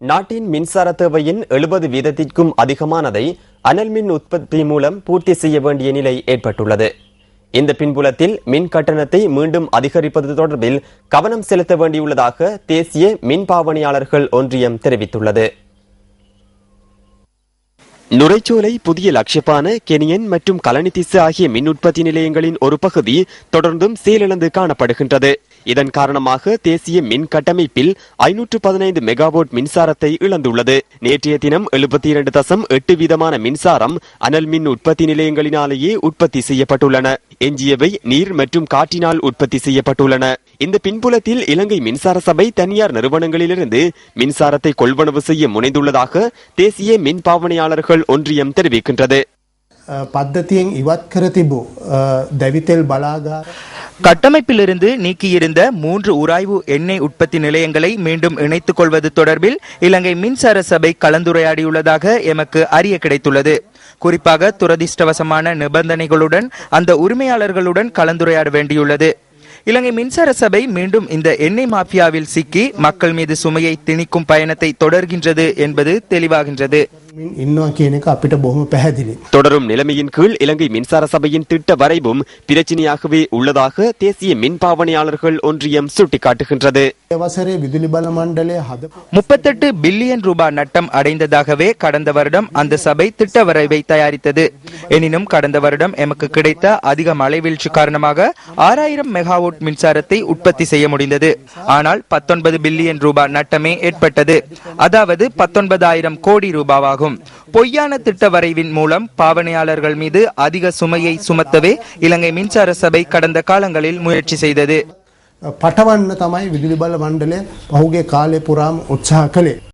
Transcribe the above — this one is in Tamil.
நாட்டின் மின்சார தேவையின் 70 வீதத்திற்கும் அதிகமானதை அனல் மின் உற்பத்தி மூலம் பூர்த்தி செய்ய வேண்டிய நிலை ஏற்பட்டுள்ளது. இந்த பின்புலத்தில் மின் கட்டணத்தை மீண்டும் அதிகரிப்பது தொடர்பில் கவனம் செலுத்த வேண்டியுள்ளதாக தேசிய மின் பாவனையாளர்கள் ஒன்றியம் தெரிவித்துள்ளது. நுரைச்சோலை, புதிய லட்சப்பான, கெனியன் மற்றும் கலனிதிசு ஆகிய மின் உற்பத்தி நிலையங்களின் ஒரு பகுதி தொடர்ந்தும் செயலிழந்து காணப்படுகின்றது. இதன் காரணமாக தேசிய மின் கட்டமைப்பில் 515 மெகாவாட் மின்சாரத்தை இழந்துள்ளது. நேற்றைய தினம் 72.8 வீதமான மின்சாரம் அனல் மின் உற்பத்தி நிலையங்களினாலேயே உற்பத்தி செய்யப்பட்டுள்ளன. எஞ்சியவை நீர் மற்றும் காற்றினால் உற்பத்தி செய்யப்பட்டுள்ளன. இந்த பின்புலத்தில் இலங்கை மின்சார சபை தனியார் நிறுவனங்களிலிருந்து மின்சாரத்தை கொள்வனவு செய்ய முனைந்துள்ளதாக தேசிய மின் பாவனையாளர்கள் ஒன்றியம் தெரிவிக்கின்றது. பद्धதிයෙන් ඉවත් කර තිබූ දැවිතෙල් බලාගාර கட்டமைப்பிலிருந்து நீக்கியிருந்த 3 உராய்வு எண்ணெய் உற்பத்தி நிலையங்களை மீண்டும் இணைத்துக் கொள்வது தொடர்பில் இலங்கை மின்சார சபை கலந்துரையாடியுள்ளதாக எமக்கு அறிய கிடைத்துள்ளது. குறிப்பாக துரதிர்ஷ்டவசமான நிபந்தனைகளுடன் அந்த உரிமையாளர்களுடன் கலந்துரையாட வேண்டியுள்ளது. இலங்கை மின்சார சபை மீண்டும் இந்த எண்ணெய் மாஃபியாவில் சிக்கி மக்கள் மீது சுமையை திணிக்கும் பயணத்தை தொடர்கின்றது என்பது தெளிவாகின்றது. தொடரும் நிலைமையின் கீழ் இலங்கை மின்சார சபையின் திட்ட வரைவும் பிரச்சனையாகவே உள்ளதாக தேசிய மின் பாவனையாளர்கள் ஒன்றியம் சுட்டிக்காட்டுகின்றது. 38 பில்லியன் ரூபாய் நட்டம் அடைந்ததாகவே கடந்த வருடம் அந்த சபை திட்ட வரைவை தயாரித்தது. எனினும் கடந்த வருடம் எமக்கு கிடைத்த அதிக மழைவீழ்ச்சி காரணமாக 6000 மெகாவாட் மின்சாரத்தை உற்பத்தி செய்ய முடிந்தது. ஆனால் 19 பில்லியன் ரூபாய் நட்டமே ஏற்பட்டது. அதாவது 19,000 கோடி ரூபாவாகும். பொய்யான திட்ட வரைவின் மூலம் பாவனையாளர்கள் மீது அதிக சுமையை சுமத்தவே இலங்கை மின்சார சபை கடந்த காலங்களில் முயற்சி செய்தது. පටවන්න තමයි විදුලි බල මණ්ඩලය පහුගිය කාලේ පුරාම උත්සාහ කළේ.